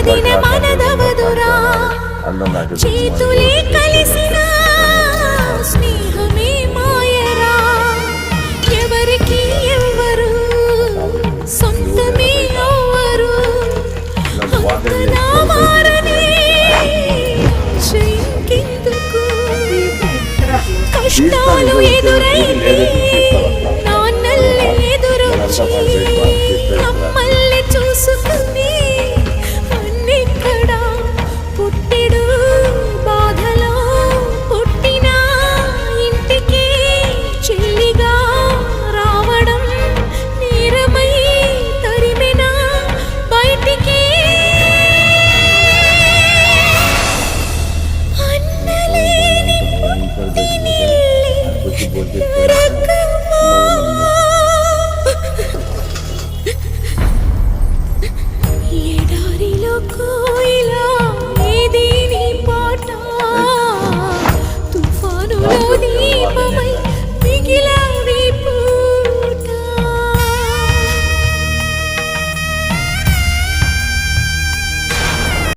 వదిన మనదవదురా చేతులే కలిసిన స్నేహమే మాయరా ఎవరికి ఎవ్వరు సొంతమే అవ్వరు అంతనా మారనే చెయ్యింకెందుకు కష్టాలు ఎదురైతే నాన్నల్లే ఎదురొచ్చి అమ్మల్ని చూసుకుని అన్నిక్కడ పుట్టిడు బాధలో పుట్టిన ఇంటికి చెల్లిగా రావడం నేరమై తరిమిన బయటికి అన్నలేని పుట్టినిల్లి నరకమా ఎడారిలో కోయిలా ఏది నీ పాట తుఫానులో దీపమై మిగిలా